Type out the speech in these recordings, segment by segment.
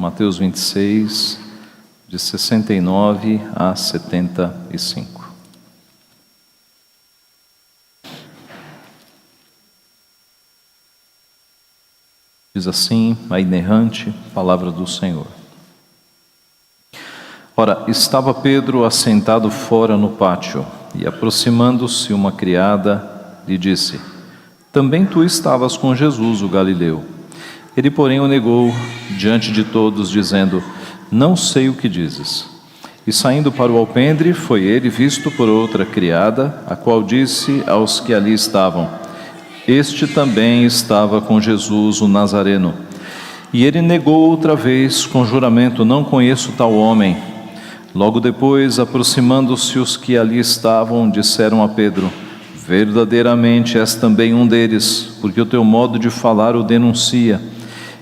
Mateus 26, de 69 a 75. Diz assim a inerrante palavra do Senhor. Ora, estava Pedro assentado fora no pátio, e aproximando-se uma criada, lhe disse: também tu estavas com Jesus, o Galileu. Ele, porém, o negou diante de todos, dizendo: não sei o que dizes. E saindo para o alpendre, foi ele visto por outra criada, a qual disse aos que ali estavam: este também estava com Jesus, o Nazareno. E ele negou outra vez, com juramento: não conheço tal homem. Logo depois, aproximando-se os que ali estavam, disseram a Pedro: verdadeiramente és também um deles, porque o teu modo de falar o denuncia.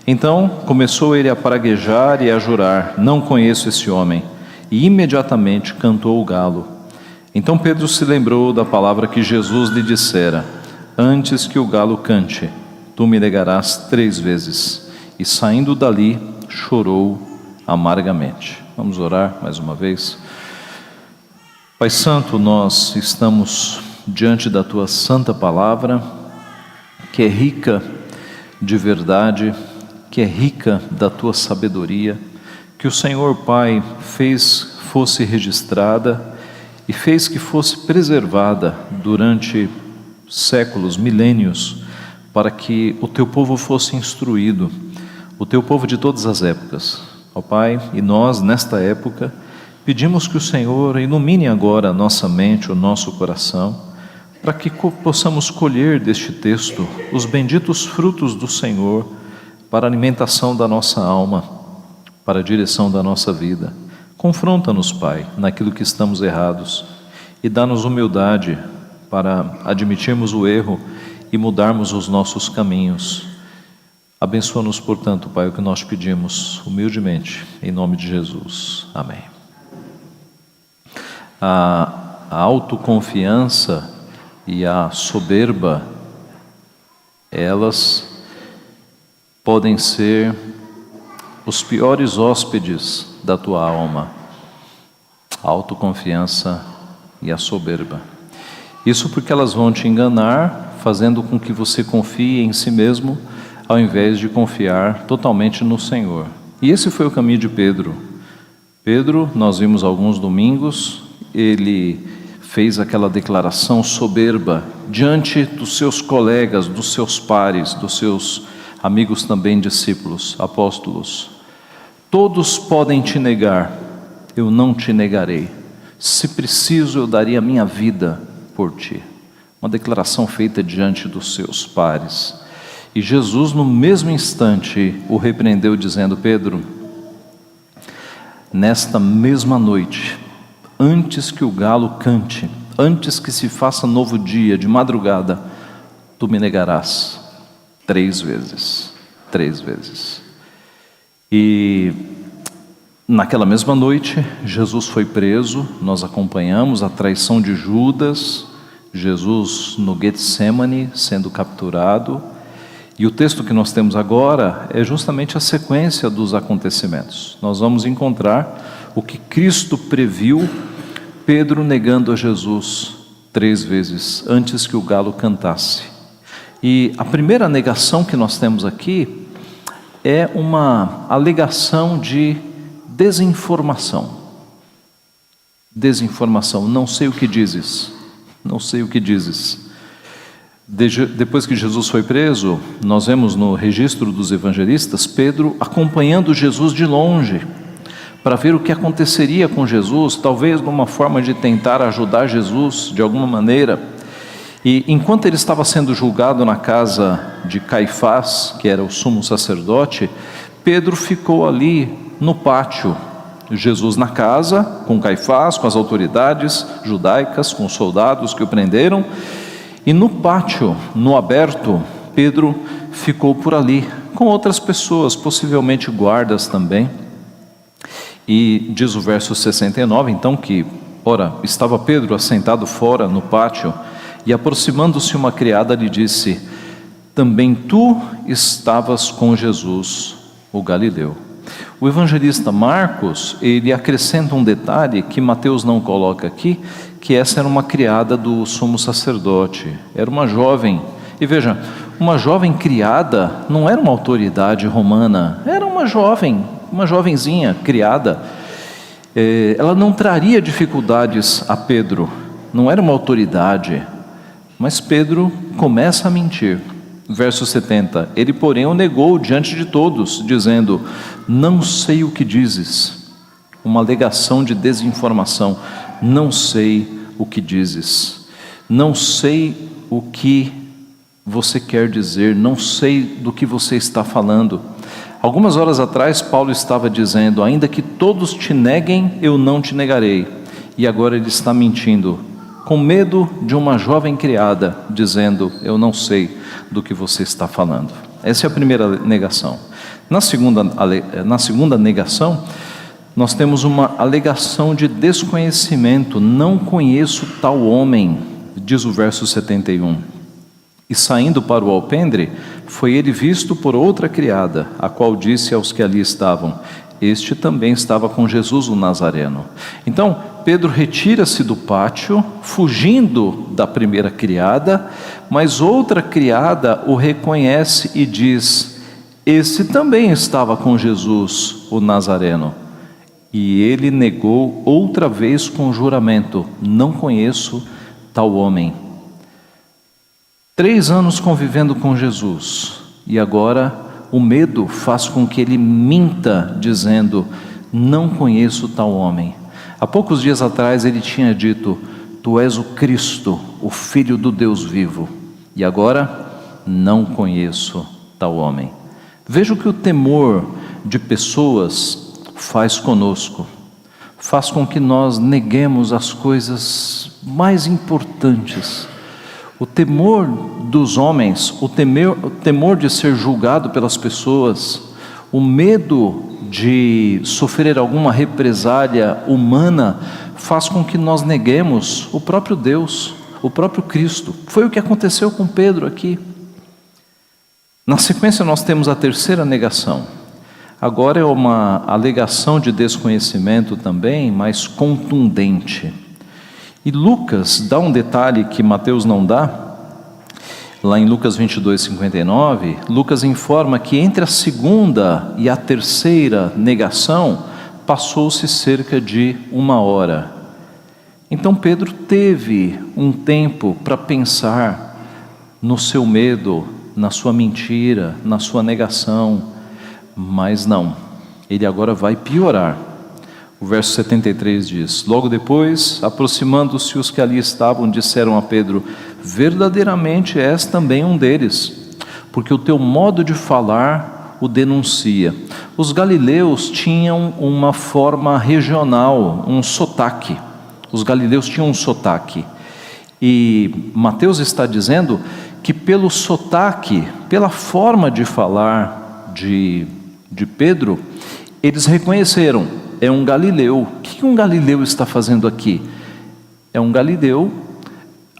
Então começou ele a praguejar e a jurar: não conheço esse homem. E imediatamente cantou o galo. Então Pedro se lembrou da palavra que Jesus lhe dissera: antes que o galo cante, tu me negarás 3 vezes. E saindo dali, chorou amargamente. Vamos orar mais uma vez. Pai Santo, nós estamos diante da Tua santa palavra, que é rica de verdade, que é rica da Tua sabedoria, que o Senhor Pai fosse registrada e fez que fosse preservada durante séculos, milênios, para que o Teu povo fosse instruído, o Teu povo de todas as épocas. Ó Pai, e nós nesta época pedimos que o Senhor ilumine agora a nossa mente, o nosso coração, para que possamos colher deste texto os benditos frutos do Senhor para a alimentação da nossa alma, para a direção da nossa vida. Confronta-nos, Pai, naquilo que estamos errados e dá-nos humildade para admitirmos o erro e mudarmos os nossos caminhos. Abençoa-nos, portanto, Pai, o que nós pedimos humildemente, em nome de Jesus. Amém. A autoconfiança e a soberba, elas podem ser os piores hóspedes da tua alma. A autoconfiança e a soberba. Isso porque elas vão te enganar, fazendo com que você confie em si mesmo, ao invés de confiar totalmente no Senhor. E esse foi o caminho de Pedro. Pedro, nós vimos alguns domingos, ele fez aquela declaração soberba diante dos seus colegas, dos seus pares, dos seus amigos também discípulos, apóstolos. Todos podem te negar, eu não te negarei. Se preciso, eu daria a minha vida por ti. Uma declaração feita diante dos seus pares. E Jesus, no mesmo instante, o repreendeu dizendo: Pedro, nesta mesma noite, antes que o galo cante, antes que se faça novo dia, de madrugada, tu me negarás 3 vezes. 3 vezes. E naquela mesma noite, Jesus foi preso. Nós acompanhamos a traição de Judas, Jesus no Getsemane sendo capturado. E o texto que nós temos agora é justamente a sequência dos acontecimentos. Nós vamos encontrar o que Cristo previu, Pedro negando a Jesus 3 vezes antes que o galo cantasse. E a primeira negação que nós temos aqui é uma alegação de desinformação. Desinformação, não sei o que dizes, não sei o que dizes. Depois que Jesus foi preso, nós vemos no registro dos evangelistas, Pedro acompanhando Jesus de longe, para ver o que aconteceria com Jesus, talvez numa forma de tentar ajudar Jesus de alguma maneira. E enquanto ele estava sendo julgado na casa de Caifás, que era o sumo sacerdote, Pedro ficou ali no pátio. Jesus na casa, com Caifás, com as autoridades judaicas, com os soldados que o prenderam. E no pátio, no aberto, Pedro ficou por ali, com outras pessoas, possivelmente guardas também. E diz o verso 69, então, que, ora, estava Pedro assentado fora no pátio, e aproximando-se uma criada lhe disse: também tu estavas com Jesus, o Galileu. O evangelista Marcos, ele acrescenta um detalhe que Mateus não coloca aqui, que essa era uma criada do sumo sacerdote, era uma jovem. E veja, uma jovem criada não era uma autoridade romana, era uma jovenzinha criada. Ela não traria dificuldades a Pedro, não era uma autoridade, mas Pedro começa a mentir. Verso 70, ele porém o negou diante de todos, dizendo: não sei o que dizes. Uma alegação de desinformação. Não sei o que dizes. Não sei o que você quer dizer. Não sei do que você está falando. Algumas horas atrás Paulo estava dizendo: ainda que todos te neguem, eu não te negarei. E agora ele está mentindo, com medo de uma jovem criada, dizendo: eu não sei do que você está falando. Essa é a primeira negação. Na segunda negação, nós temos uma alegação de desconhecimento. Não conheço tal homem, diz o verso 71. E saindo para o alpendre, foi ele visto por outra criada, a qual disse aos que ali estavam: este também estava com Jesus o Nazareno. Então, Pedro retira-se do pátio, fugindo da primeira criada, mas outra criada o reconhece e diz: esse também estava com Jesus o Nazareno. E ele negou outra vez com juramento: não conheço tal homem. 3 anos convivendo com Jesus, e agora o medo faz com que ele minta, dizendo: não conheço tal homem. Há poucos dias atrás ele tinha dito: tu és o Cristo, o Filho do Deus vivo. E agora, não conheço tal homem. Veja o que o temor de pessoas faz conosco. Faz com que nós neguemos as coisas mais importantes. O temor dos homens, o temor de ser julgado pelas pessoas, o medo de sofrer alguma represália humana, faz com que nós neguemos o próprio Deus, o próprio Cristo. Foi o que aconteceu com Pedro aqui. Na sequência nós temos a terceira negação. Agora é uma alegação de desconhecimento também, mas contundente. E Lucas dá um detalhe que Mateus não dá. Lá em Lucas 22:59, Lucas informa que entre a segunda e a terceira negação, passou-se cerca de 1 hora. Então Pedro teve um tempo para pensar no seu medo, na sua mentira, na sua negação, mas não, ele agora vai piorar. O verso 73 diz: logo depois, aproximando-se os que ali estavam, disseram a Pedro: verdadeiramente és também um deles, porque o teu modo de falar o denuncia. Os galileus tinham uma forma regional, um sotaque. Os galileus tinham um sotaque. E Mateus está dizendo que pelo sotaque, pela forma de falar de Pedro, eles reconheceram: é um galileu. O que um galileu está fazendo aqui? É um galileu,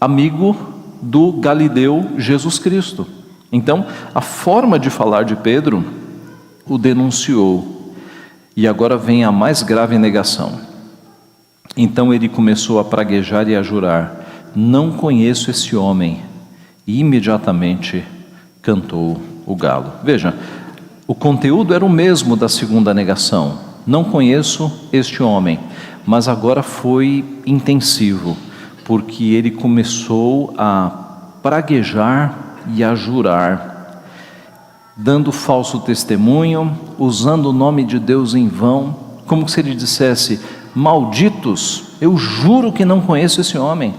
amigo do Galileu Jesus Cristo. Então, a forma de falar de Pedro o denunciou. E agora vem a mais grave negação. Então ele começou a praguejar e a jurar: não conheço esse homem. E imediatamente cantou o galo. Veja, o conteúdo era o mesmo da segunda negação: não conheço este homem. Mas agora foi intensivo, porque ele começou a praguejar e a jurar, dando falso testemunho, usando o nome de Deus em vão, como se ele dissesse: malditos, eu juro que não conheço esse homem.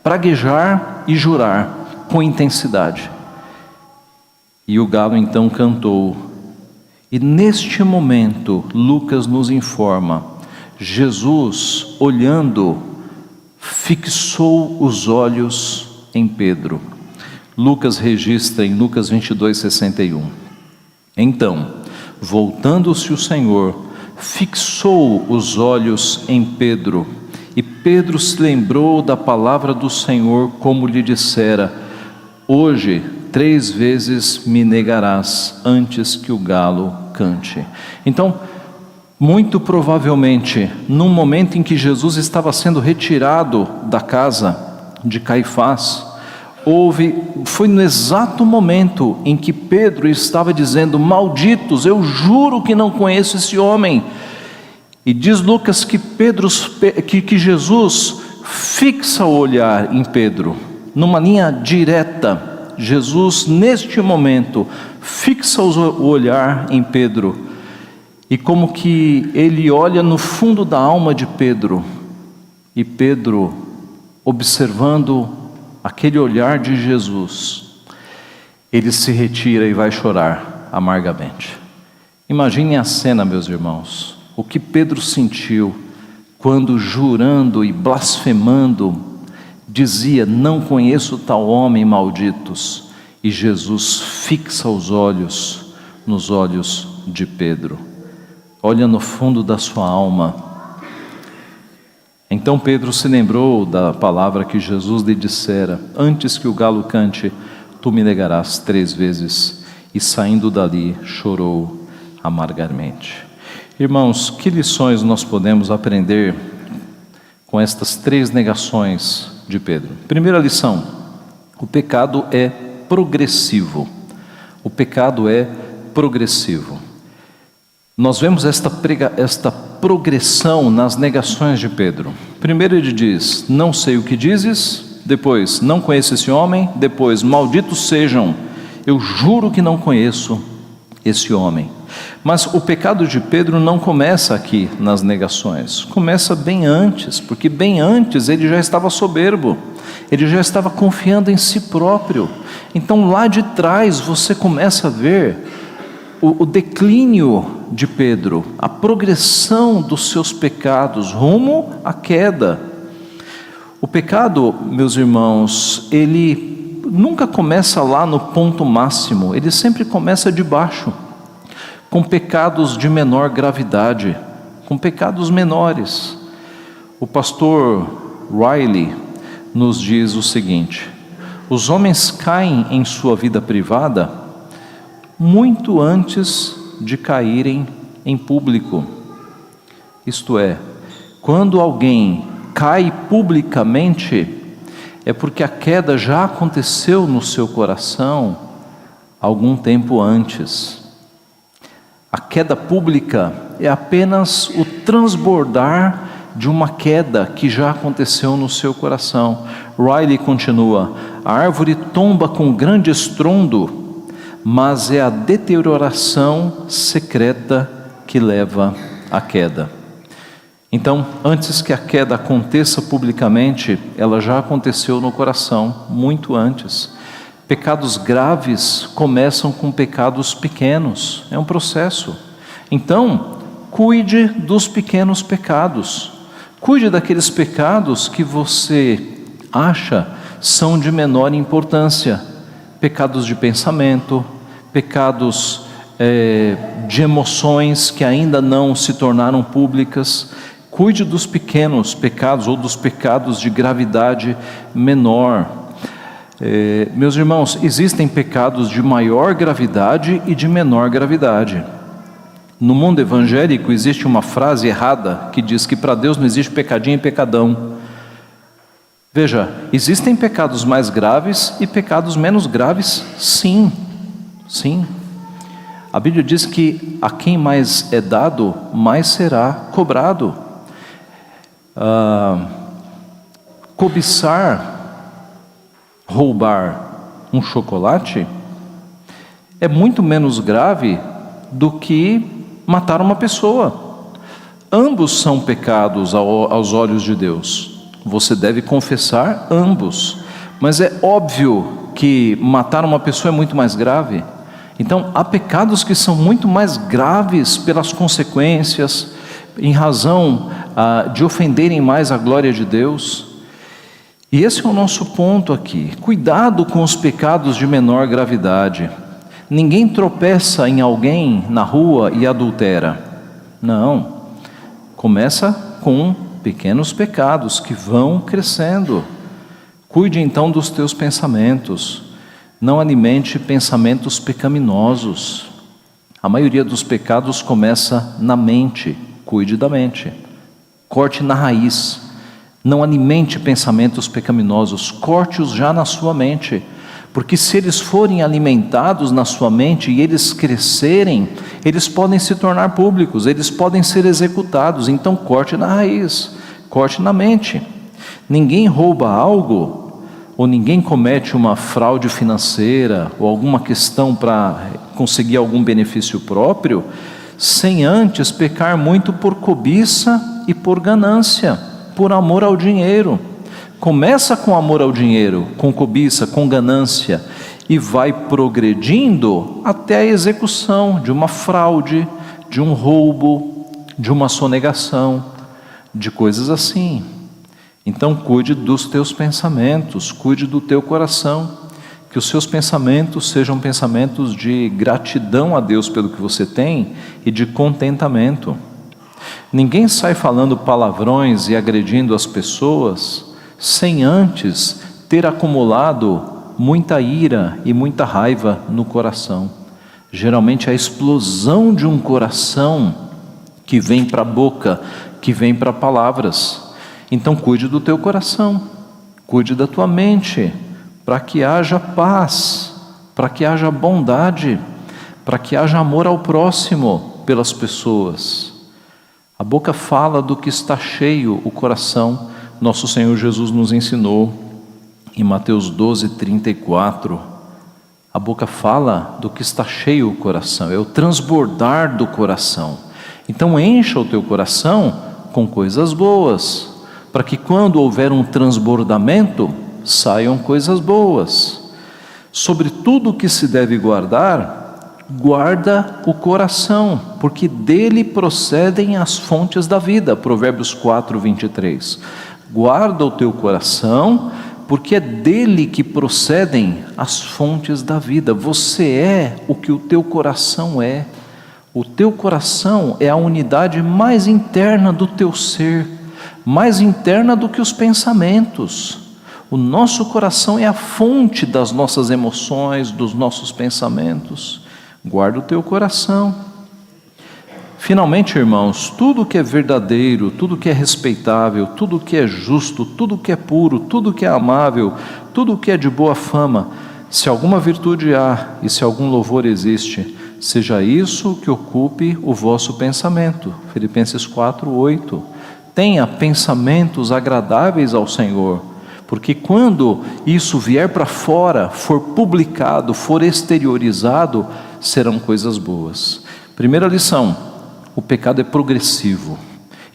Praguejar e jurar com intensidade. E o galo então cantou. E neste momento, Lucas nos informa, Jesus, olhando, fixou os olhos em Pedro. Lucas registra em Lucas 22:61. Então, voltando-se o Senhor, fixou os olhos em Pedro, e Pedro se lembrou da palavra do Senhor, como lhe dissera: hoje 3 vezes me negarás antes que o galo cante. Então, muito provavelmente, num momento em que Jesus estava sendo retirado da casa de Caifás, foi no exato momento em que Pedro estava dizendo: malditos, eu juro que não conheço esse homem. E diz Lucas que Jesus fixa o olhar em Pedro, numa linha direta. Jesus, neste momento, fixa o olhar em Pedro, e como que ele olha no fundo da alma de Pedro, e Pedro, observando aquele olhar de Jesus, ele se retira e vai chorar amargamente. Imaginem a cena, meus irmãos, o que Pedro sentiu quando, jurando e blasfemando, dizia: não conheço tal homem, malditos. E Jesus fixa os olhos nos olhos de Pedro, olha no fundo da sua alma. Então Pedro se lembrou da palavra que Jesus lhe dissera: antes que o galo cante, tu me negarás 3 vezes. E saindo dali, chorou amargamente. Irmãos, que lições nós podemos aprender com estas 3 negações de Pedro? Primeira lição: o pecado é progressivo. O pecado é progressivo. Nós vemos esta progressão nas negações de Pedro. Primeiro ele diz: não sei o que dizes. Depois: não conheço esse homem. Depois: malditos sejam, eu juro que não conheço esse homem. Mas o pecado de Pedro não começa aqui nas negações, começa bem antes, porque bem antes ele já estava soberbo, ele já estava confiando em si próprio. Então lá de trás você começa a ver o declínio de Pedro, a progressão dos seus pecados rumo à queda. O pecado, meus irmãos, ele nunca começa lá no ponto máximo, ele sempre começa de baixo, com pecados de menor gravidade, com pecados menores. O pastor Riley nos diz o seguinte: os homens caem em sua vida privada muito antes de caírem em público. Isto é, quando alguém cai publicamente, é porque a queda já aconteceu no seu coração algum tempo antes. A queda pública é apenas o transbordar de uma queda que já aconteceu no seu coração. Riley continua: a árvore tomba com grande estrondo, mas é a deterioração secreta que leva à queda. Então, antes que a queda aconteça publicamente, ela já aconteceu no coração, muito antes. Pecados graves começam com pecados pequenos, é um processo. Então, cuide dos pequenos pecados, cuide daqueles pecados que você acha são de menor importância, pecados de pensamento, pecados de emoções que ainda não se tornaram públicas. Cuide dos pequenos pecados ou dos pecados de gravidade menor. Meus irmãos, existem pecados de maior gravidade e de menor gravidade. No mundo evangélico existe uma frase errada que diz que para Deus não existe pecadinho e pecadão. Veja, existem pecados mais graves e pecados menos graves, sim, sim. A Bíblia diz que a quem mais é dado, mais será cobrado. Cobiçar, roubar um chocolate é muito menos grave do que matar uma pessoa. Ambos são pecados aos olhos de Deus. Você deve confessar ambos, mas é óbvio que matar uma pessoa é muito mais grave. Então há pecados que são muito mais graves pelas consequências, em razão de ofenderem mais a glória de Deus. E esse é o nosso ponto aqui. Cuidado com os pecados de menor gravidade. Ninguém tropeça em alguém na rua e adultera. Não. Começa com pequenos pecados que vão crescendo. Cuide então dos teus pensamentos. Não alimente pensamentos pecaminosos. A maioria dos pecados começa na mente. Cuide da mente. Corte na raiz. Não alimente pensamentos pecaminosos. Corte-os já na sua mente. Porque se eles forem alimentados na sua mente e eles crescerem, eles podem se tornar públicos, eles podem ser executados. Então corte na raiz, corte na mente. Ninguém rouba algo, ou ninguém comete uma fraude financeira, ou alguma questão para conseguir algum benefício próprio, sem antes pecar muito por cobiça e por ganância, por amor ao dinheiro. Começa com amor ao dinheiro, com cobiça, com ganância, e vai progredindo até a execução de uma fraude, de um roubo, de uma sonegação, de coisas assim. Então cuide dos teus pensamentos, cuide do teu coração, que os seus pensamentos sejam pensamentos de gratidão a Deus pelo que você tem e de contentamento. Ninguém sai falando palavrões e agredindo as pessoas sem antes ter acumulado muita ira e muita raiva no coração. Geralmente a explosão de um coração que vem para a boca, que vem para palavras. Então cuide do teu coração, cuide da tua mente, para que haja paz, para que haja bondade, para que haja amor ao próximo pelas pessoas. A boca fala do que está cheio o coração. Nosso Senhor Jesus nos ensinou em Mateus 12:34. A boca fala do que está cheio o coração, é o transbordar do coração. Então encha o teu coração com coisas boas, para que quando houver um transbordamento, saiam coisas boas. Sobre tudo o que se deve guardar, guarda o coração, porque dele procedem as fontes da vida. Provérbios 4:23. Guarda o teu coração, porque é dele que procedem as fontes da vida. Você é o que o teu coração é. O teu coração é a unidade mais interna do teu ser, mais interna do que os pensamentos. O nosso coração é a fonte das nossas emoções, dos nossos pensamentos. Guarda o teu coração. Finalmente, irmãos, tudo que é verdadeiro, tudo que é respeitável, tudo que é justo, tudo que é puro, tudo que é amável, tudo que é de boa fama, se alguma virtude há e se algum louvor existe, seja isso que ocupe o vosso pensamento. Filipenses 4:8. Tenha pensamentos agradáveis ao Senhor, porque quando isso vier para fora, for publicado, for exteriorizado, serão coisas boas. Primeira lição: o pecado é progressivo.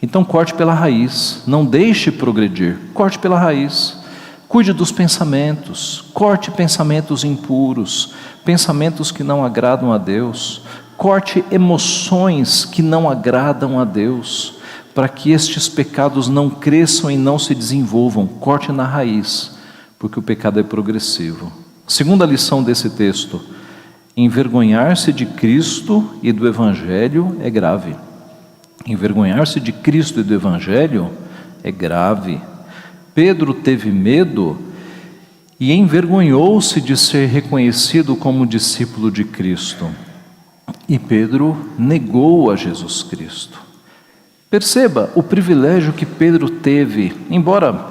Então corte pela raiz, não deixe progredir, corte pela raiz. Cuide dos pensamentos, corte pensamentos impuros, pensamentos que não agradam a Deus, corte emoções que não agradam a Deus, para que estes pecados não cresçam e não se desenvolvam. Corte na raiz, porque o pecado é progressivo. Segunda lição desse texto: envergonhar-se de Cristo e do Evangelho é grave. Envergonhar-se de Cristo e do Evangelho é grave. Pedro teve medo e envergonhou-se de ser reconhecido como discípulo de Cristo. E Pedro negou a Jesus Cristo. Perceba o privilégio que Pedro teve, embora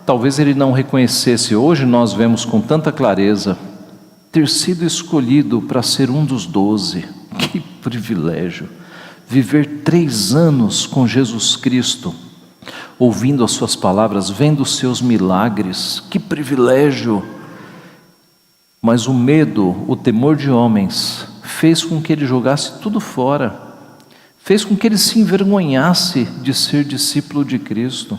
talvez ele não reconhecesse, hoje nós vemos com tanta clareza, ter sido escolhido para ser um dos 12. Que privilégio! Viver 3 anos com Jesus Cristo, ouvindo as suas palavras, vendo os seus milagres, que privilégio! Mas o medo, o temor de homens, fez com que ele jogasse tudo fora, fez com que ele se envergonhasse de ser discípulo de Cristo.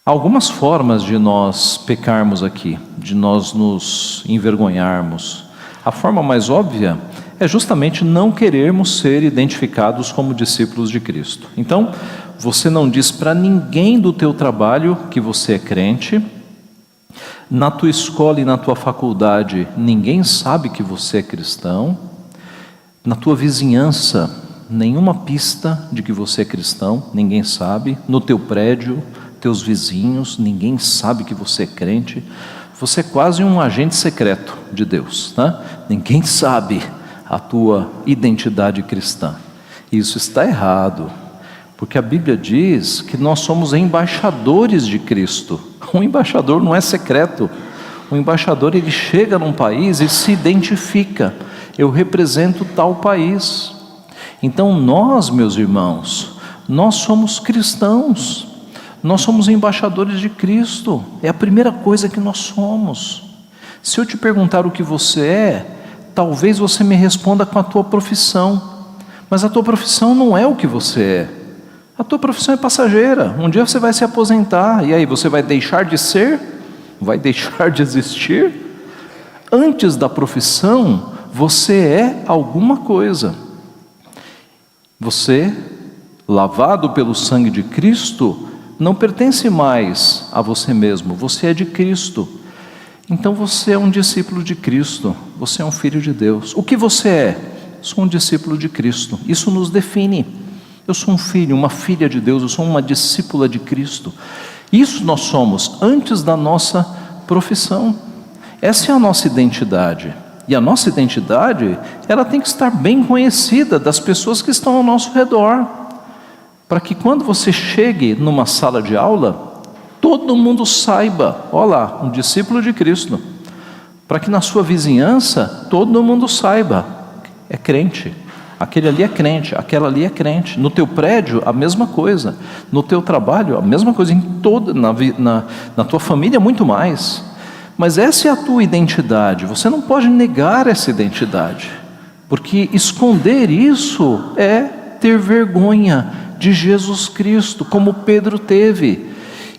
Há algumas formas de nós pecarmos aqui, de nós nos envergonharmos. A forma mais óbvia é justamente não querermos ser identificados como discípulos de Cristo. Então, você não diz para ninguém do teu trabalho que você é crente, na tua escola e na tua faculdade ninguém sabe que você é cristão, na tua vizinhança nenhuma pista de que você é cristão, ninguém sabe, no teu prédio, teus vizinhos, ninguém sabe que você é crente. Você é quase um agente secreto de Deus, né? Ninguém sabe, a tua identidade cristã. Isso está errado, porque a Bíblia diz que nós somos embaixadores de Cristo. Um embaixador não é secreto. O embaixador, ele chega num país e se identifica: eu represento tal país. Então nós, meus irmãos, nós somos cristãos, nós somos embaixadores de Cristo. É a primeira coisa que nós somos. Se eu te perguntar o que você é, talvez você me responda com a tua profissão, mas a tua profissão não é o que você é. A tua profissão é passageira. Um dia você vai se aposentar, e aí você vai deixar de ser? Vai deixar de existir? Antes da profissão, você é alguma coisa. Você, lavado pelo sangue de Cristo, não pertence mais a você mesmo, você é de Cristo. Então você é um discípulo de Cristo, você é um filho de Deus. O que você é? Sou um discípulo de Cristo. Isso nos define. Eu sou um filho, uma filha de Deus, eu sou uma discípula de Cristo. Isso nós somos antes da nossa profissão. Essa é a nossa identidade. E a nossa identidade, ela tem que estar bem conhecida das pessoas que estão ao nosso redor, para que quando você chegue numa sala de aula, todo mundo saiba: olha lá, um discípulo de Cristo. Para que na sua vizinhança, todo mundo saiba: é crente. Aquele ali é crente, aquela ali é crente. No teu prédio, a mesma coisa. No teu trabalho, a mesma coisa. Na tua família, muito mais. Mas essa é a tua identidade. Você não pode negar essa identidade, porque esconder isso é ter vergonha de Jesus Cristo, como Pedro teve.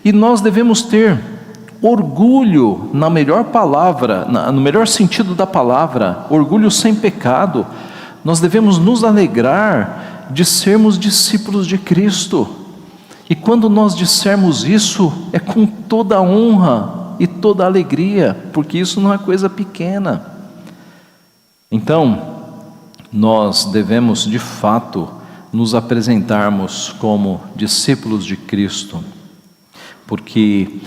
E nós devemos ter orgulho, na melhor palavra, no melhor sentido da palavra, orgulho sem pecado. Nós devemos nos alegrar de sermos discípulos de Cristo. E quando nós dissermos isso, é com toda a honra e toda a alegria, porque isso não é coisa pequena. Então, nós devemos de fato nos apresentarmos como discípulos de Cristo, porque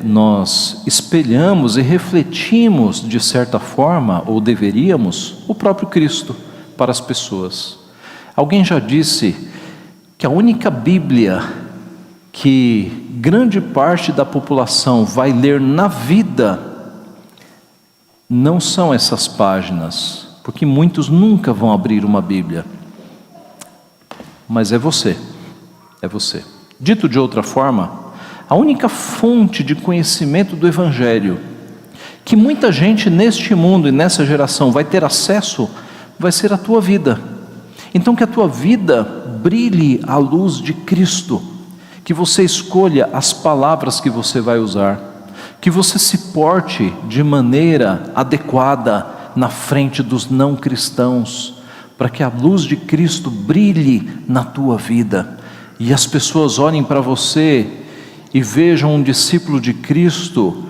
nós espelhamos e refletimos de certa forma, ou deveríamos, o próprio Cristo para as pessoas. Alguém já disse que a única Bíblia que grande parte da população vai ler na vida não são essas páginas, porque muitos nunca vão abrir uma Bíblia, mas é você. Dito de outra forma, a única fonte de conhecimento do Evangelho que muita gente neste mundo e nessa geração vai ter acesso, vai ser a tua vida. Então que a tua vida brilhe à luz de Cristo, que você escolha as palavras que você vai usar, que você se porte de maneira adequada na frente dos não cristãos, para que a luz de Cristo brilhe na tua vida, e as pessoas olhem para você e vejam um discípulo de Cristo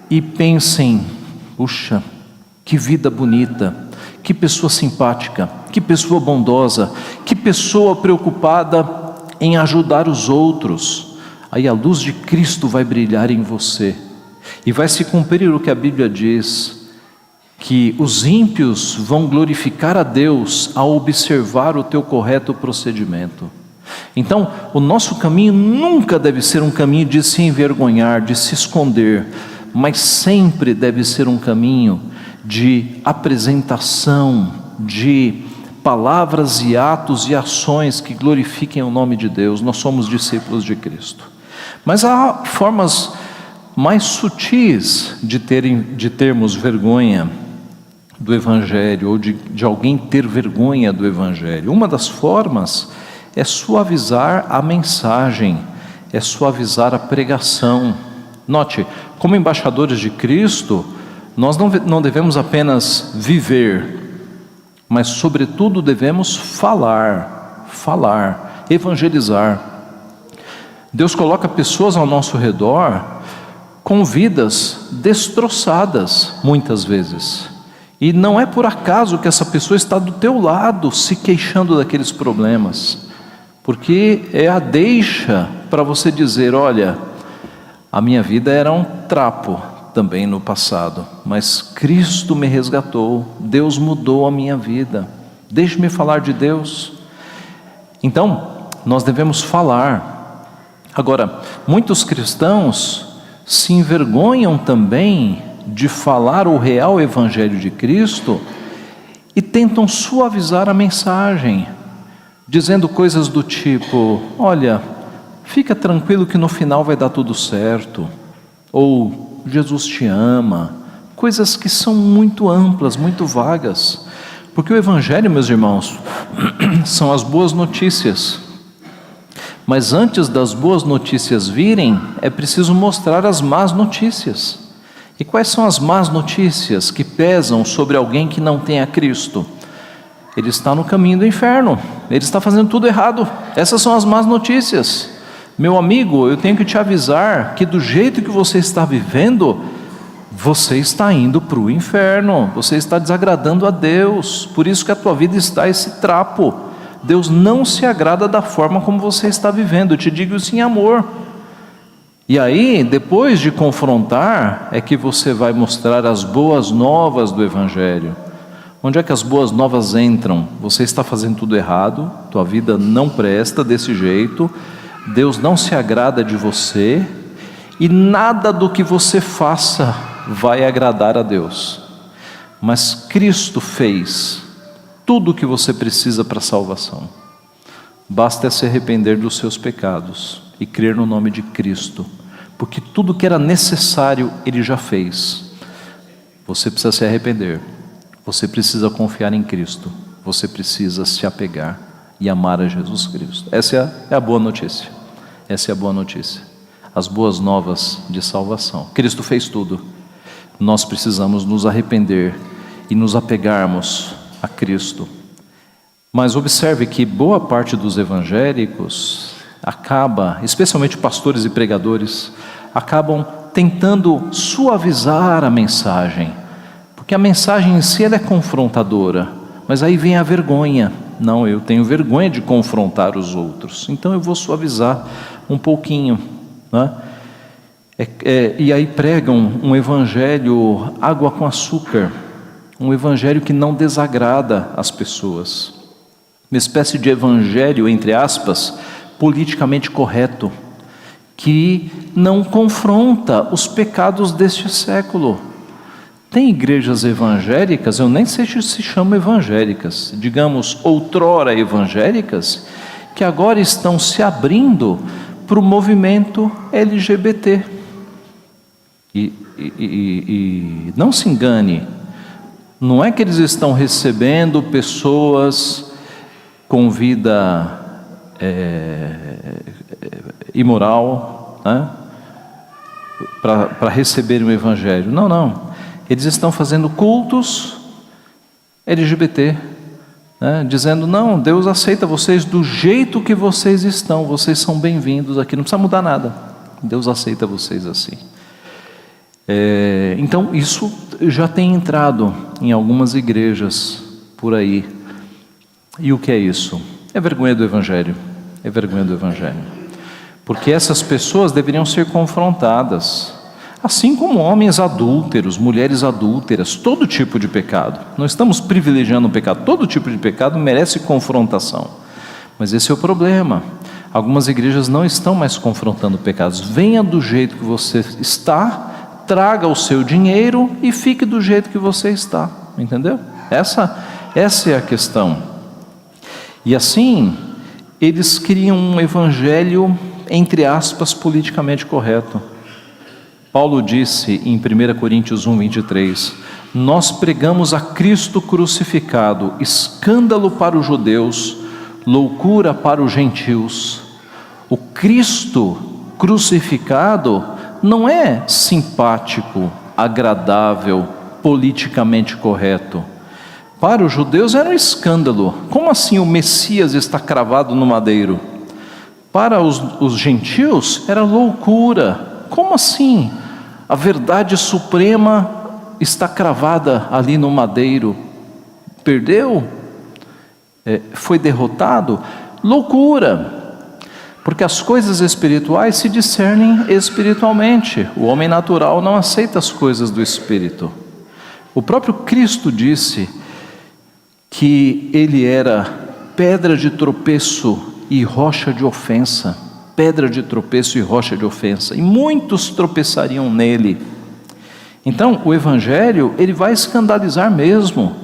e pensem: puxa, que vida bonita, que pessoa simpática, que pessoa bondosa, que pessoa preocupada em ajudar os outros. Aí a luz de Cristo vai brilhar em você, e vai se cumprir o que a Bíblia diz, que os ímpios vão glorificar a Deus ao observar o teu correto procedimento. Então, o nosso caminho nunca deve ser um caminho de se envergonhar, de se esconder, mas sempre deve ser um caminho de apresentação, de palavras e atos e ações que glorifiquem o nome de Deus. Nós somos discípulos de Cristo. Mas há formas mais sutis de termos vergonha do Evangelho, ou de alguém ter vergonha do Evangelho. Uma das formas é suavizar a mensagem, é suavizar a pregação. Note, como embaixadores de Cristo, nós não devemos apenas viver, mas sobretudo devemos falar, evangelizar. Deus coloca pessoas ao nosso redor com vidas destroçadas muitas vezes, e não é por acaso que essa pessoa está do teu lado se queixando daqueles problemas, porque é a deixa para você dizer: olha, a minha vida era um trapo, também no passado, mas Cristo me resgatou, Deus mudou a minha vida. Deixe-me falar de Deus. Então, nós devemos falar. Agora, muitos cristãos se envergonham também de falar o real Evangelho de Cristo e tentam suavizar a mensagem, dizendo coisas do tipo: olha, fica tranquilo que no final vai dar tudo certo, ou Jesus te ama, coisas que são muito amplas, muito vagas, porque o Evangelho, meus irmãos, são as boas notícias, mas antes das boas notícias virem, é preciso mostrar as más notícias. E quais são as más notícias que pesam sobre alguém que não tem a Cristo? Ele está no caminho do inferno, ele está fazendo tudo errado. Essas são as más notícias. Meu amigo, eu tenho que te avisar que do jeito que você está vivendo, você está indo para o inferno, você está desagradando a Deus, por isso que a tua vida está esse trapo. Deus não se agrada da forma como você está vivendo, eu te digo isso em amor. E aí, depois de confrontar, é que você vai mostrar as boas novas do Evangelho. Onde é que as boas novas entram? Você está fazendo tudo errado, tua vida não presta desse jeito, Deus não se agrada de você, e nada do que você faça vai agradar a Deus. Mas Cristo fez tudo o que você precisa para a salvação. Basta se arrepender dos seus pecados e crer no nome de Cristo, porque tudo que era necessário Ele já fez. Você precisa se arrepender, você precisa confiar em Cristo, você precisa se apegar e amar a Jesus Cristo. Essa é a boa notícia, essa é a boa notícia, as boas novas de salvação. Cristo fez tudo, nós precisamos nos arrepender e nos apegarmos a Cristo. Mas observe que boa parte dos evangélicos acaba, especialmente pastores e pregadores, acabam tentando suavizar a mensagem, porque a mensagem em si ela é confrontadora, mas aí vem a vergonha. Não, eu tenho vergonha de confrontar os outros, então eu vou suavizar um pouquinho, né? E aí pregam um evangelho água com açúcar, um evangelho que não desagrada as pessoas, uma espécie de evangelho, entre aspas, politicamente correto, que não confronta os pecados deste século. Tem igrejas evangélicas, eu nem sei se chamam evangélicas, digamos outrora evangélicas, que agora estão se abrindo para o movimento LGBT. E não se engane, não é que eles estão recebendo pessoas com vida imoral, né, para receber o Evangelho. Não, eles estão fazendo cultos LGBT, né, dizendo: não, Deus aceita vocês do jeito que vocês estão, vocês são bem-vindos aqui, não precisa mudar nada, Deus aceita vocês assim. Então isso já tem entrado em algumas igrejas por aí. E o que é isso? É vergonha do Evangelho, é vergonha do Evangelho, porque essas pessoas deveriam ser confrontadas, assim como homens adúlteros, mulheres adúlteras, todo tipo de pecado. Não estamos privilegiando o pecado, todo tipo de pecado merece confrontação, mas esse é o problema. Algumas igrejas não estão mais confrontando pecados. Venha do jeito que você está, traga o seu dinheiro e fique do jeito que você está, entendeu? Essa é a questão. E assim, eles criam um evangelho, entre aspas, politicamente correto. Paulo disse em 1 Coríntios 1:23, nós pregamos a Cristo crucificado, escândalo para os judeus, loucura para os gentios. O Cristo crucificado não é simpático, agradável, politicamente correto. Para os judeus era um escândalo. Como assim o Messias está cravado no madeiro? Para os gentios era loucura. Como assim? A verdade suprema está cravada ali no madeiro. Perdeu? Foi derrotado? Loucura. Porque as coisas espirituais se discernem espiritualmente. O homem natural não aceita as coisas do Espírito. O próprio Cristo disse que ele era pedra de tropeço e rocha de ofensa. Pedra de tropeço e rocha de ofensa. E muitos tropeçariam nele. Então, o Evangelho, ele vai escandalizar mesmo.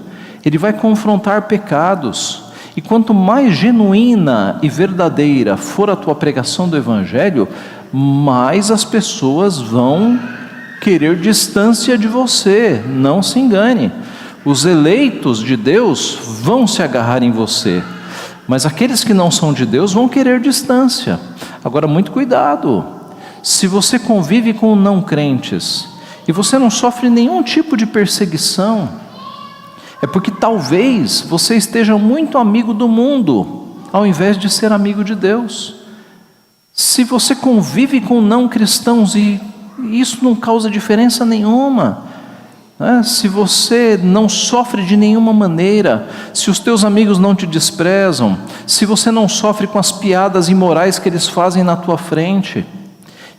Ele vai confrontar pecados. E quanto mais genuína e verdadeira for a tua pregação do Evangelho, mais as pessoas vão querer distância de você. Não se engane. Os eleitos de Deus vão se agarrar em você, mas aqueles que não são de Deus vão querer distância. Agora, muito cuidado. Se você convive com não crentes e você não sofre nenhum tipo de perseguição, é porque talvez você esteja muito amigo do mundo, ao invés de ser amigo de Deus. Se você convive com não cristãos e isso não causa diferença nenhuma, né? Se você não sofre de nenhuma maneira, se os teus amigos não te desprezam, se você não sofre com as piadas imorais que eles fazem na tua frente,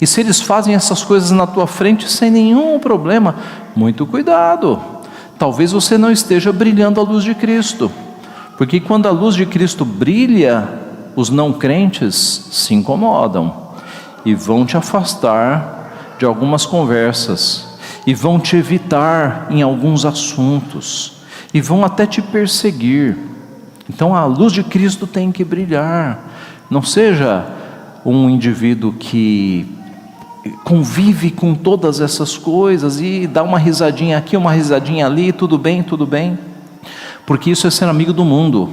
e se eles fazem essas coisas na tua frente sem nenhum problema, muito cuidado. Talvez você não esteja brilhando a luz de Cristo, porque quando a luz de Cristo brilha, os não crentes se incomodam e vão te afastar de algumas conversas, e vão te evitar em alguns assuntos, e vão até te perseguir. Então a luz de Cristo tem que brilhar. Não seja um indivíduo que convive com todas essas coisas e dá uma risadinha aqui, uma risadinha ali, tudo bem, porque isso é ser amigo do mundo,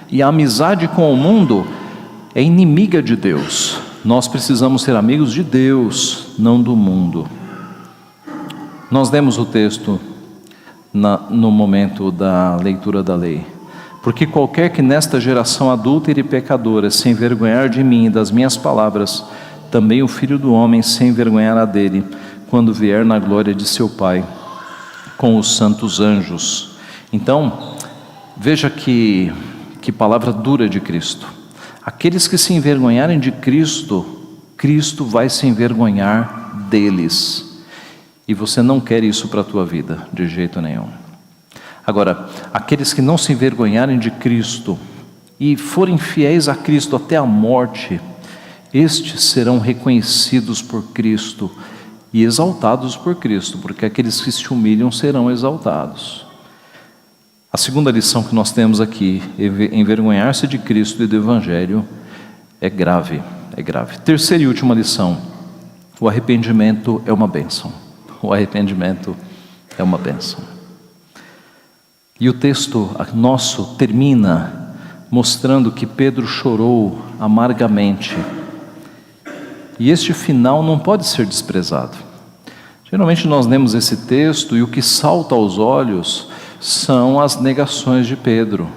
e a amizade com o mundo é inimiga de Deus. Nós precisamos ser amigos de Deus, não do mundo. Nós demos o texto no momento da leitura da lei. Porque qualquer que nesta geração adúltera e pecadora se envergonhar de mim e das minhas palavras, também o Filho do Homem se envergonhará dele, quando vier na glória de seu Pai, com os santos anjos. Então, veja que palavra dura de Cristo. Aqueles que se envergonharem de Cristo, Cristo vai se envergonhar deles. E você não quer isso para a tua vida, de jeito nenhum. Agora, aqueles que não se envergonharem de Cristo e forem fiéis a Cristo até a morte, estes serão reconhecidos por Cristo e exaltados por Cristo, porque aqueles que se humilham serão exaltados. A segunda lição que nós temos aqui, envergonhar-se de Cristo e do Evangelho, é grave, é grave. Terceira e última lição, o arrependimento é uma bênção. O arrependimento é uma bênção. E o texto nosso termina mostrando que Pedro chorou amargamente. E este final não pode ser desprezado. Geralmente nós lemos esse texto e o que salta aos olhos são as negações de Pedro.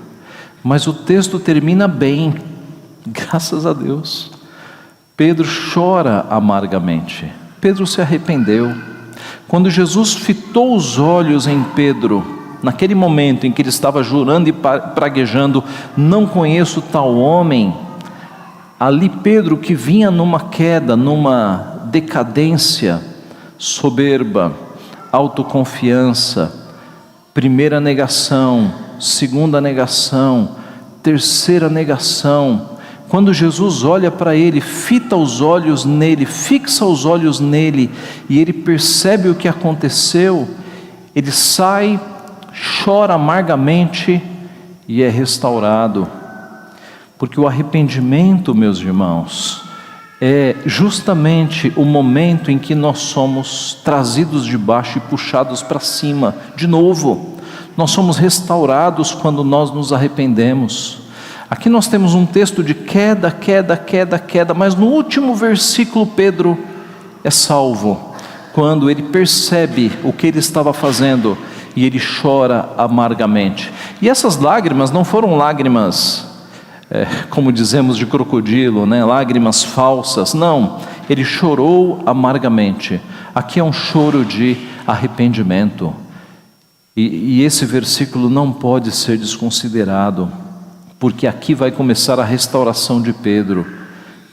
Mas o texto termina bem, graças a Deus. Pedro chora amargamente. Pedro se arrependeu. Quando Jesus fitou os olhos em Pedro, naquele momento em que ele estava jurando e praguejando, não conheço tal homem, ali Pedro, que vinha numa queda, numa decadência, soberba, autoconfiança, primeira negação, segunda negação, terceira negação, quando Jesus olha para ele, fita os olhos nele, fixa os olhos nele, e ele percebe o que aconteceu, ele sai, chora amargamente e é restaurado. Porque o arrependimento, meus irmãos, é justamente o momento em que nós somos trazidos de baixo e puxados para cima, de novo. Nós somos restaurados quando nós nos arrependemos. Aqui nós temos um texto de queda, mas no último versículo Pedro é salvo, quando ele percebe o que ele estava fazendo e ele chora amargamente. E essas lágrimas não foram lágrimas, como dizemos, de crocodilo, né? Lágrimas falsas, não, ele chorou amargamente. Aqui é um choro de arrependimento, e esse versículo não pode ser desconsiderado, porque aqui vai começar a restauração de Pedro,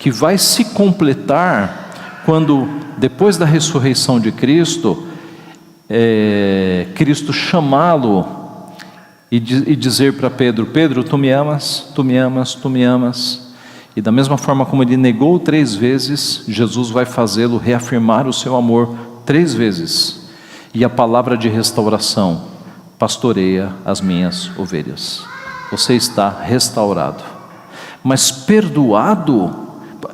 que vai se completar quando, depois da ressurreição de Cristo, Cristo chamá-lo e dizer para Pedro: Pedro, tu me amas, tu me amas, tu me amas. E da mesma forma como ele negou 3 vezes, Jesus vai fazê-lo reafirmar o seu amor 3 vezes. E a palavra de restauração: pastoreia as minhas ovelhas. Você está restaurado. Mas perdoado,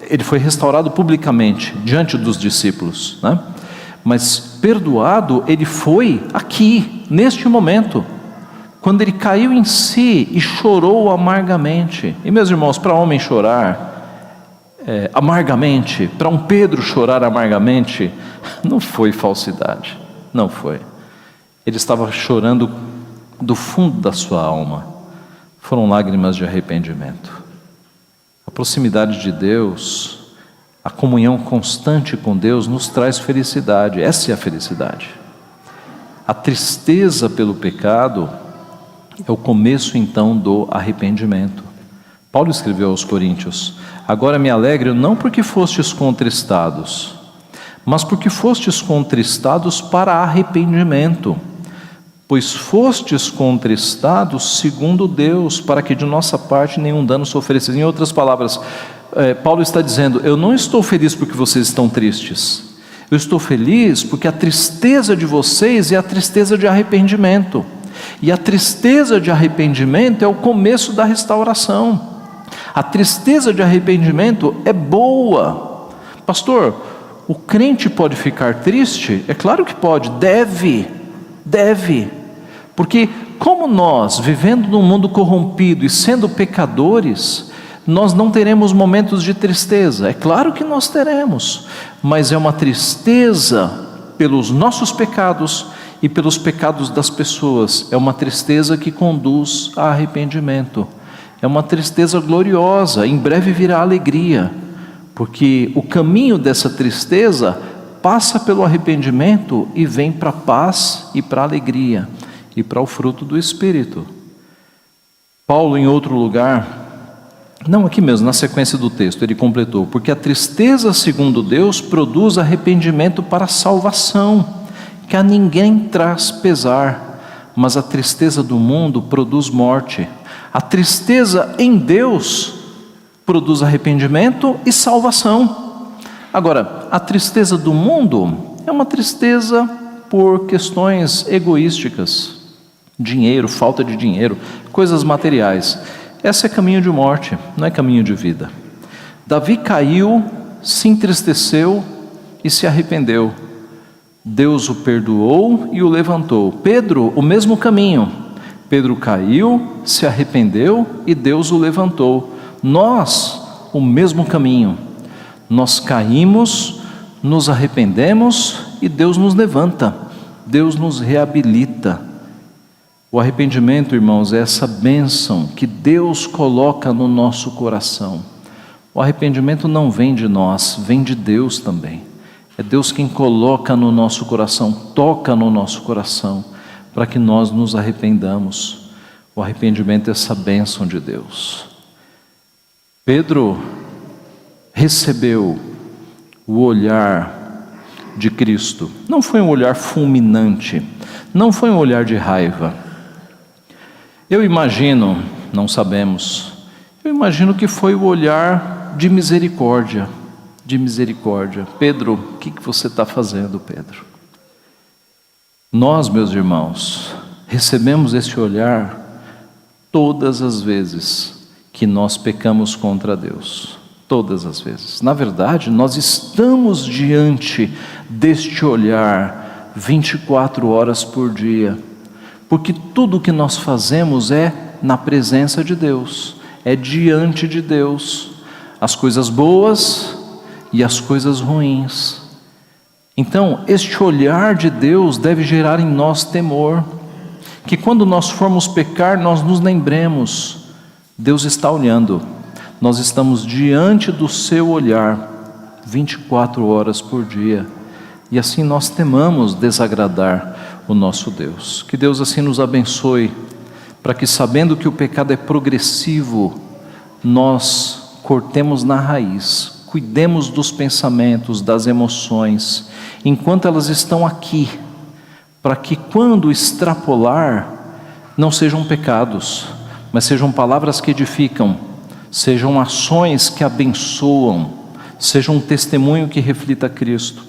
ele foi restaurado publicamente, diante dos discípulos, né? Mas perdoado, ele foi aqui, neste momento, quando ele caiu em si e chorou amargamente. E meus irmãos, para homem chorar amargamente, para um Pedro chorar amargamente, não foi falsidade, não foi. Ele estava chorando do fundo da sua alma, foram lágrimas de arrependimento. A proximidade de Deus, a comunhão constante com Deus nos traz felicidade, essa é a felicidade. A tristeza pelo pecado é o começo então do arrependimento. Paulo escreveu aos Coríntios: agora me alegro não porque fostes contristados, mas porque fostes contristados para arrependimento, pois fostes contristados segundo Deus, para que de nossa parte nenhum dano sofresseis. Em outras palavras, Paulo está dizendo: eu não estou feliz porque vocês estão tristes, eu estou feliz porque a tristeza de vocês é a tristeza de arrependimento. E a tristeza de arrependimento é o começo da restauração. A tristeza de arrependimento é boa. Pastor, o crente pode ficar triste? É claro que pode, deve. Porque como nós, vivendo num mundo corrompido e sendo pecadores, nós não teremos momentos de tristeza. É claro que nós teremos, mas é uma tristeza pelos nossos pecados e pelos pecados das pessoas. É uma tristeza que conduz a arrependimento. É uma tristeza gloriosa, em breve virá alegria, porque o caminho dessa tristeza passa pelo arrependimento e vem para a paz e para a alegria e para o fruto do Espírito. Paulo, em outro lugar, não aqui mesmo, na sequência do texto, ele completou: porque a tristeza segundo Deus produz arrependimento para a salvação, que a ninguém traz pesar, mas a tristeza do mundo produz morte. A tristeza em Deus produz arrependimento e salvação. Agora, a tristeza do mundo é uma tristeza por questões egoísticas, dinheiro, falta de dinheiro, coisas materiais. Essa é caminho de morte, não é caminho de vida. Davi caiu, se entristeceu e se arrependeu. Deus o perdoou e o levantou. Pedro, o mesmo caminho. Pedro caiu, se arrependeu e Deus o levantou. Nós, o mesmo caminho. Nós caímos, nos arrependemos e Deus nos levanta. Deus nos reabilita. O arrependimento, irmãos, é essa bênção que Deus coloca no nosso coração. O arrependimento não vem de nós, vem de Deus também. É Deus quem coloca no nosso coração, toca no nosso coração, para que nós nos arrependamos. O arrependimento é essa bênção de Deus. Pedro recebeu o olhar de Cristo. Não foi um olhar fulminante, não foi um olhar de raiva. Eu imagino, não sabemos, eu imagino que foi o olhar de misericórdia. Pedro, o que você está fazendo, Pedro? Nós, meus irmãos, recebemos esse olhar todas as vezes que nós pecamos contra Deus. Todas as vezes. Na verdade, nós estamos diante deste olhar 24 horas por dia, porque tudo o que nós fazemos é na presença de Deus, é diante de Deus, as coisas boas e as coisas ruins. Então, este olhar de Deus deve gerar em nós temor, que quando nós formos pecar, nós nos lembremos, Deus está olhando, nós estamos diante do seu olhar, 24 horas por dia, e assim nós temamos desagradar o nosso Deus. Que Deus assim nos abençoe, para que, sabendo que o pecado é progressivo, nós cortemos na raiz, cuidemos dos pensamentos, das emoções, enquanto elas estão aqui, para que quando extrapolar, não sejam pecados, mas sejam palavras que edificam, sejam ações que abençoam, sejam um testemunho que reflita Cristo.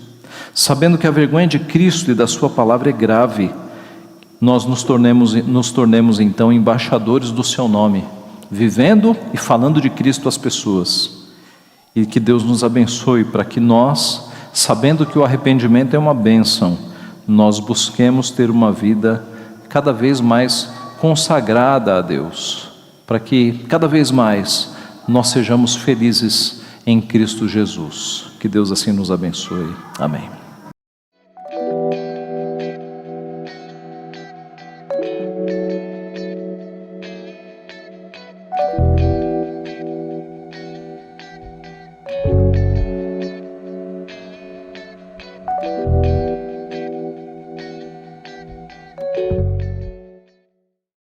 Sabendo que a vergonha de Cristo e da sua palavra é grave, nós nos tornemos então embaixadores do seu nome, vivendo e falando de Cristo às pessoas. E que Deus nos abençoe para que nós, sabendo que o arrependimento é uma bênção, nós busquemos ter uma vida cada vez mais consagrada a Deus, para que cada vez mais nós sejamos felizes em Cristo Jesus. Que Deus assim nos abençoe. Amém.